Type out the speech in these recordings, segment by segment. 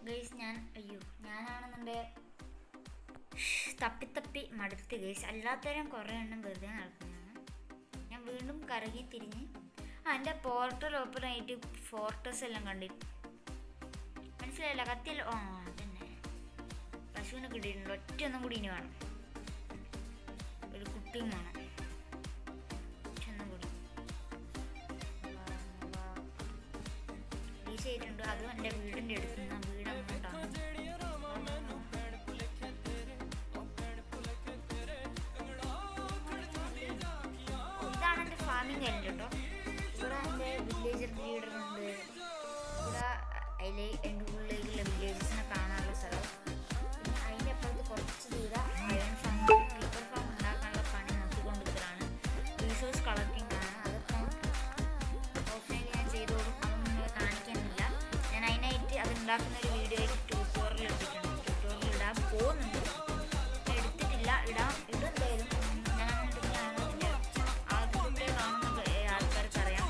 Guys ഞാനാണെന്നുണ്ടെ തപ്പി മടുത്ത് guys. അല്ലാത്തവരും കുറേ എണ്ണം വെറുതെ നടക്കുന്നതാണ്. ഞാൻ വീണ്ടും കറങ്ങി തിരിഞ്ഞ് എൻ്റെ പോർട്ടൽ ഓപ്പൺ ആയിട്ട് ഫോർട്ടസ് എല്ലാം കണ്ടിട്ട് മനസ്സിലായില്ല. കത്തിയല്ലോ. അതന്നെ പശുവിനെ കിട്ടിയിട്ടുണ്ട്. ഒറ്റൊന്നും കൂടി ഇനി വേണം. ഒരു കുട്ടിയും വേണം. ഒന്നും കൂടി ഈസിയായിട്ടുണ്ട്. അതും എൻ്റെ വീടിൻ്റെ അടുത്ത് നിന്ന്. വീട് അങ്ങോട്ടാണ്. ഇതാണ് എൻ്റെ ഫാമിംഗ് കഴിഞ്ഞു കേട്ടോ. ഇവിടെ എൻ്റെ വില്ലേജർ ലീഡറുണ്ട്. ഇവിടെ അതിലെ എൻ്റെ ഉള്ളിലേക്കുള്ള വില്ലേജസിനെ കാണാനുള്ള സ്ഥലം. പിന്നെ അതിൻ്റെ അപ്പുറത്ത് കുറച്ച് ദൂരം അയൺ ഫാം, ക്രീപ്പർ ഫാം ഉണ്ടാക്കാനുള്ള പണി നോക്കിക്കൊണ്ടിരിക്കലാണ്. റിസോഴ്സ് കളക്ടിങ് ആണ്. അതൊക്കെ ഓഫ്ലൈനിൽ ഞാൻ ചെയ്തോളും. അതൊന്നും നിങ്ങളെ കാണിക്കുന്നില്ല. ഞാൻ അതിനായിട്ട് അത് ഉണ്ടാക്കുന്ന ഒരു വീഡിയോ ആയിട്ട് ട്യൂട്ടോറിയൽ എടുത്തിട്ടുണ്ട്. ട്യൂട്ടോറിയൽ ഇടാൻ പോകുന്നുണ്ട്. എടുത്തിട്ടില്ല. ഇടും എന്തായാലും. ഞാൻ ഇടുന്നതാണ്. എൻ്റെ ആദ്യത്തെ കാണുന്ന ആൾക്കാർക്കറിയാം.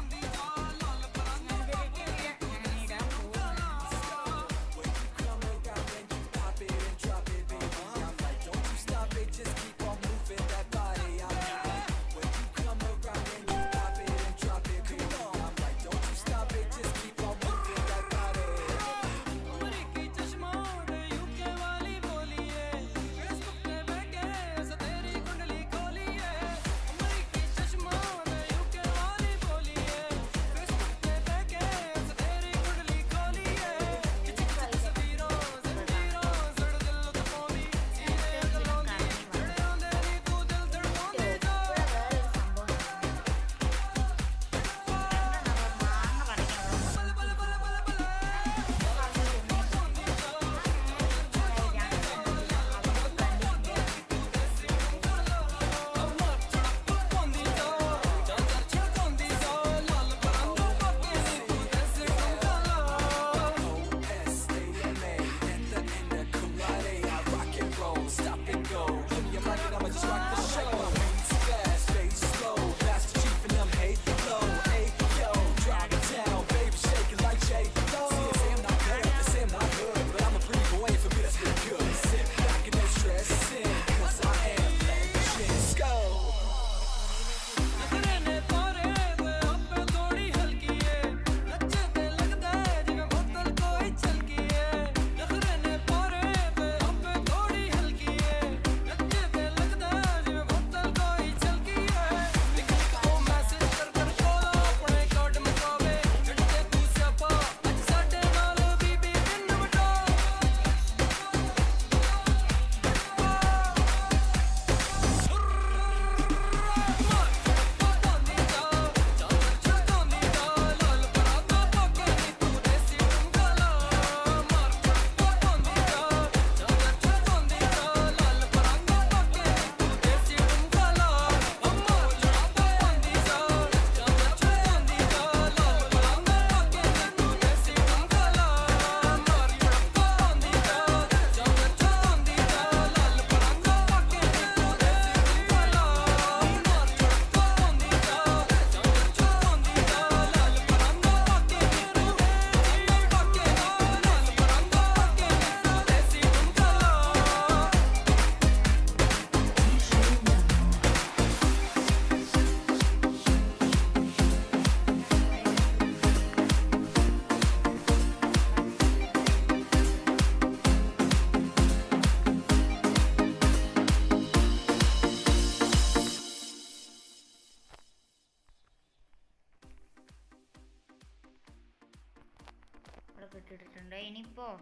കിട്ടിയിട്ടുണ്ട്. ഇനിയിപ്പോൾ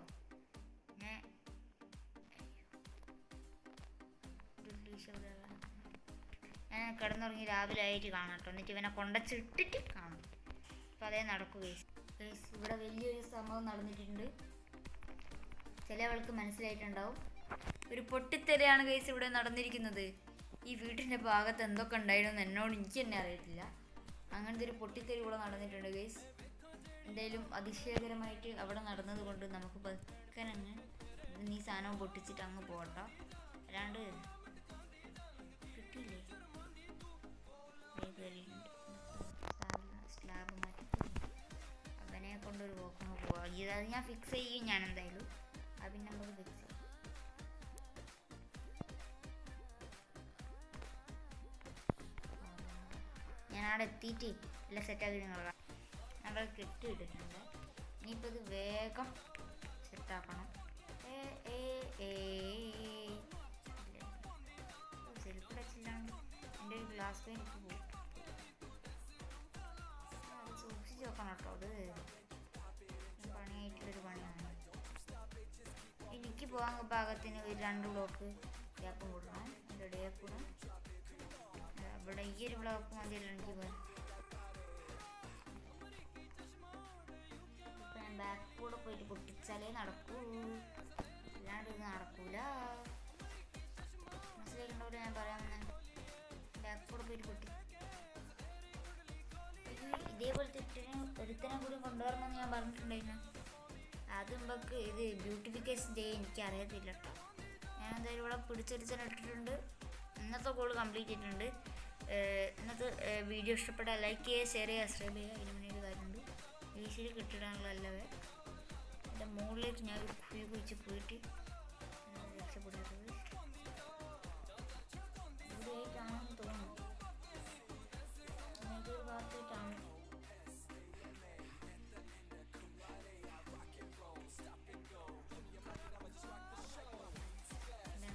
ഞാൻ കിടന്നുറങ്ങി രാവിലെ ആയിട്ട് കാണാം കേട്ടോ. എന്നിട്ട് ഇവനെ കൊണ്ടച്ചിട്ടിട്ട് കാണും. അപ്പോൾ അതേ നടക്കൂ ഗൈസ്. ഇവിടെ വലിയൊരു സംഭവം നടന്നിട്ടുണ്ട്. ചിലവൾക്ക് മനസ്സിലായിട്ടുണ്ടാവും. ഒരു പൊട്ടിത്തെറിയാണ് ഗൈസ് ഇവിടെ നടന്നിരിക്കുന്നത്. ഈ വീട്ടിൻ്റെ ഭാഗത്ത് എന്തൊക്കെ ഉണ്ടായിരുന്നു എന്നോട് എനിക്ക് തന്നെ അറിയത്തില്ല. അങ്ങനത്തെ ഒരു പൊട്ടിത്തെറി ഇവിടെ നടന്നിട്ടുണ്ട് ഗൈസ്. എന്തായാലും അതിശയകരമായിട്ട് അവിടെ നടന്നത് കൊണ്ട് നമുക്ക് പക്കനങ്ങ് ഈ സാധനം പൊട്ടിച്ചിട്ട് അങ്ങ് പോകട്ടോ. അല്ലാണ്ട് കിട്ടിയില്ലേ. സ്ലാബ് മാറ്റി അവനെ കൊണ്ടൊരു പോക്കങ്ങ് പോവാം. ഇത് ഞാൻ ഫിക്സ് ചെയ്യും ഞാൻ എന്തായാലും. അത് പിന്നെ നമുക്ക് ഫിക്സ് ചെയ്യാം. ഞാൻ അവിടെ എത്തിയിട്ട് എല്ലാം സെറ്റാക്കി നിങ്ങളെ അവിടെ കെട്ടിയിട്ടിട്ടുണ്ട്. ഇനിയിപ്പോൾ ഇത് വേഗം സെറ്റാക്കണം. സെൽഫ് ടച്ചിലാണ് എൻ്റെ ഒരു ഗ്ലാസ് പെയിൻ എനിക്ക് പോകും. അത് സൂക്ഷിച്ച് നോക്കണം കേട്ടോ. അത് പണിയായിട്ടുള്ളൊരു പണിയാണ്. എനിക്ക് പോകാൻ പാകത്തിന് ഒരു 2 ബ്ലോക്ക് ഗ്യാപ്പും കൊടുക്കണം. അതിൻ്റെ ഇടയിൽ കൂടെ ഇവിടെ ഈ ഒരു ബ്ലോക്ക് മതിയല്ലോ എനിക്ക് പോകാൻ. ഇപ്പം ഞാൻ ബാക്ക് കൂടെ പോയിട്ട് പൊട്ടിച്ചാലേ നടക്കൂ, അല്ലാണ്ട് ഇത് നടക്കൂല. മനസ്സിലാക്കണ്ടാവില്ല ഞാൻ പറയാൻ വന്നെ. ബാക്ക് കൂടെ പോയിട്ട് പൊട്ടി ഇതേപോലത്തെ ഒരുത്തനെ കൂടി കൊണ്ടുവരണമെന്ന് ഞാൻ പറഞ്ഞിട്ടുണ്ടായിരുന്നു. അത് നമുക്ക് ഇത് ബ്യൂട്ടിഫിക്കേഷൻ ചെയ്യാൻ എനിക്ക് അറിയത്തില്ല കേട്ടോ. ഞാൻ എന്തായാലും ഇവിടെ പിടിച്ചൊരുത്തനിട്ടിട്ടുണ്ട്. ഇന്നത്തെ കോൾ കംപ്ലീറ്റ് ചെയ്തിട്ടുണ്ട്. ഇന്നത്തെ വീഡിയോ ഇഷ്ടപ്പെട്ടാൽ ലൈക്ക് ചെയ്യുക, ഷെയർ ചെയ്യുക, സബ്സ്ക്രൈബ് ചെയ്യുക. ഇതിന് മുന്നേ ഒരു കാര്യമുണ്ട്, ഈസിയിൽ കിട്ടിടാനുള്ള അല്ലവേ എൻ്റെ മുകളിലേക്ക് ഞാൻ ഒരു കുഴി കുഴിച്ച് പോയിട്ട് രക്ഷപ്പെടുന്നത് ഇവിടെയായിട്ടാണെന്ന് തോന്നുന്നു. അങ്ങനത്തെ ഒരു ഭാഗത്തായിട്ടാണ്.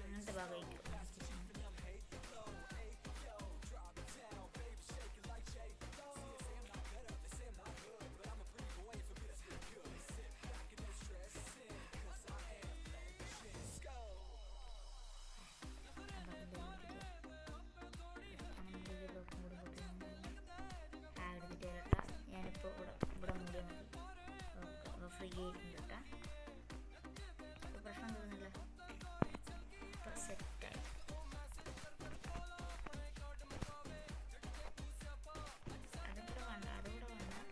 അങ്ങനത്തെ ഭാഗമായിരിക്കും. ഞാനിപ്പോൾ ഇവിടെ മൂടിയാൽ മതി. ഫ്രീ ആയിട്ടുണ്ട് കേട്ടോ. പ്രശ്നം തോന്നുന്നില്ല. ഇപ്പം സെറ്റായി. അതുകൂടെ വേണ്ട, അതുകൂടെ വേണ്ട.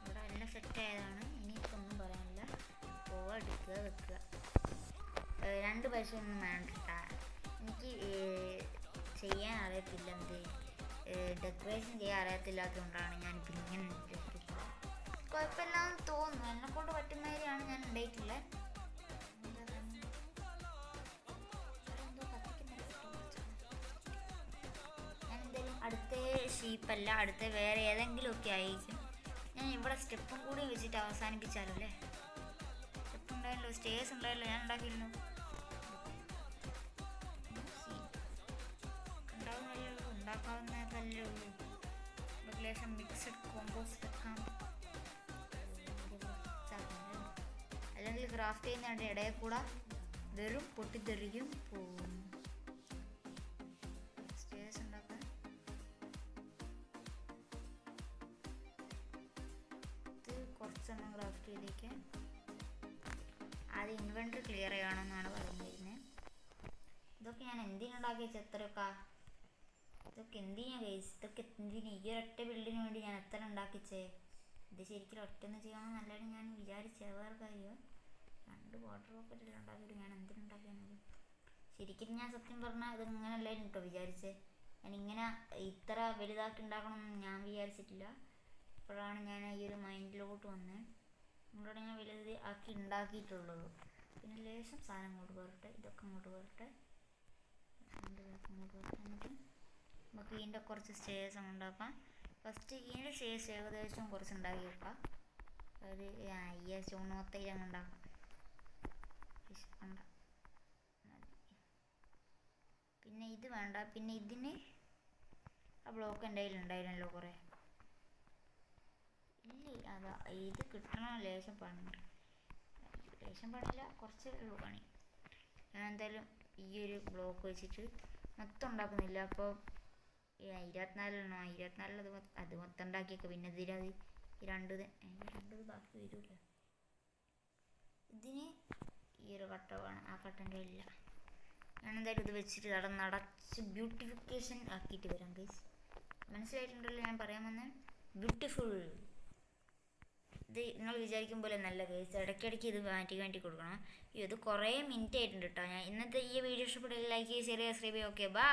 ഇവിടെ എല്ലാം സെറ്റായതാണ്. ഇനിയിപ്പോൾ ഒന്നും പറയാനില്ല. പോവുക, എടുക്കുക, വെക്കുക. 2 പൈസ ഒന്നും വേണ്ട കേട്ടോ. എനിക്ക് ചെയ്യാൻ അറിയത്തില്ല. ഡെക്കറേഷൻ ചെയ്യാൻ അറിയത്തില്ലാത്തതുകൊണ്ടാണ് ഞാനിപ്പോൾ ഇങ്ങനെ കുഴപ്പമില്ലാന്ന് തോന്നുന്നു. എന്നെക്കൊണ്ട് പറ്റുന്ന കാര്യമാണ് ഞാൻ ഉണ്ടായിട്ടുള്ളത്. ഞാൻ എന്തായാലും അടുത്ത ഷീപ്പല്ല, അടുത്ത വേറെ ഏതെങ്കിലും ഒക്കെ ആയിരിക്കും. ഞാൻ ഇവിടെ സ്റ്റെപ്പും കൂടി വെച്ചിട്ട് അവസാനിപ്പിച്ചാലോ അല്ലേ. സ്റ്റെപ്പ് ഉണ്ടായല്ലോ, സ്റ്റേഴ്സ് ഉണ്ടായല്ലോ, ഞാൻ ഉണ്ടാക്കിയിരുന്നു. ഉണ്ടാക്കാവുന്നതല്ലേ ഉള്ളൂ. റെഗുലേഷൻ മിക്സഡ് കോമ്പോസ്റ്റ് വെക്കാം. അല്ലെങ്കിൽ ക്രാഫ്റ്റ് ചെയ്യുന്നതിൻ്റെ ഇടയിൽ കൂടെ വെറും പൊട്ടിത്തെറിയും പോവും. സ്റ്റേഴ്സ് ഉണ്ടാക്കാൻ ഇത് കുറച്ചെണ്ണം ക്രാഫ്റ്റ് ചെയ്തേക്ക്. ആദ്യം ഇൻവെൻറ്ററി ക്ലിയർ ചെയ്യണമെന്നാണ് പറഞ്ഞിരുന്നത്. ഇതൊക്കെ ഞാൻ എന്തിനുണ്ടാക്കി വെച്ച എത്രയൊക്കെ ഇതൊക്കെ എന്തിനാ ഗൈസ്, ഇതൊക്കെ എന്തിനാ ഈ ഒരൊറ്റ ബിൽഡിന് വേണ്ടി ഞാൻ എത്ര ഉണ്ടാക്കിച്ചേ. ഇത് ശരിക്കും ഒറ്റന്ന് ചെയ്യണം നല്ലതാണ് ഞാൻ വിചാരിച്ചത്. വേറെ കാര്യം 2 വാട്ടർ റോക്കറ്റെല്ലാം ഉണ്ടാക്കിയിട്ട് ഞാൻ എന്തിനുണ്ടാക്കിയാണത്. ശരിക്കും ഞാൻ സത്യം പറഞ്ഞാൽ ഇത് ഇങ്ങനെയല്ലായിരുന്നു കേട്ടോ വിചാരിച്ചേ. ഞാനിങ്ങനെ ഇത്ര വലുതാക്കി ഉണ്ടാക്കണമെന്ന് ഞാൻ വിചാരിച്ചിട്ടില്ല. ഇപ്പോഴാണ് ഞാൻ ഈ ഒരു മൈൻഡിലോട്ട് വന്നത്. അതുകൊണ്ടാണ് ഞാൻ വലുത് ആക്കി ഉണ്ടാക്കിയിട്ടുള്ളത്. പിന്നെ ലേശം സാധനം അങ്ങോട്ട് പോരട്ടെ, ഇതൊക്കെ അങ്ങോട്ട് പോരട്ടെ, അങ്ങോട്ട് പോരട്ടെ. എന്നിട്ട് നമുക്ക് ഇതിൻ്റെ കുറച്ച് സ്റ്റേഴ്സ് ഉണ്ടാക്കാം. ഫസ്റ്റ് ഇതിൻ്റെ സ്റ്റേഴ്സ് ഏകദേശം കുറച്ച് ഉണ്ടാക്കി വെക്കാം. ഒരു ഈ സ്റ്റോൺ മൊത്തം അങ്ങ് ഉണ്ടാക്കാം. പിന്നെ ഇത് വേണ്ട. പിന്നെ ഇതിന് ആ ബ്ലോക്ക് എൻ്റെ കയ്യിൽ ഉണ്ടായിരുന്നല്ലോ കുറേ. ഇല്ലേ അതാ ഇത് കിട്ടണം. ലേശം പണിയുണ്ട്. ലേശം പണിയില്ല, കുറച്ച് ഉള്ളൂ പണി. ഞാൻ എന്തായാലും ഈ ഒരു ബ്ലോക്ക് വെച്ചിട്ട് മൊത്തം ഉണ്ടാക്കുന്നില്ല. അപ്പോൾ 24 അത് മൊത്തം ഉണ്ടാക്കിയൊക്കെ പിന്നെ ഇതിലത് ഈ 2 ബാക്കി വരില്ല. ഇതിന് ഈ ഒരു കട്ട വേണം. ആ കട്ടൻ്റെ ഇല്ല. ഞാൻ എന്തായാലും ഇത് വെച്ചിട്ട് അവിടെ നടച്ച് ബ്യൂട്ടിഫിക്കേഷൻ ആക്കിയിട്ട് വരാം ഗൈസ്. മനസ്സിലായിട്ടുണ്ടല്ലോ ഞാൻ പറയാൻ വന്നത്. ബ്യൂട്ടിഫുൾ. ഇത് നിങ്ങൾ വിചാരിക്കും പോലെ നല്ല ഗൈസ്. ഇടയ്ക്കിടയ്ക്ക് ഇത് മാറ്റി കൊടുക്കണം. ഇത് കുറേ മിനിറ്റ് ആയിട്ടുണ്ട് കേട്ടോ. ഞാൻ ഇന്നത്തെ ഈ വീഡിയോ ഇഷ്ടപ്പെട്ടെങ്കിൽ ലൈക്ക് ചെയ്യുക, ഷെയർ ചെയ്യുക, സബ്സ്ക്രൈബ് ചെയ്യുക. Okay bye.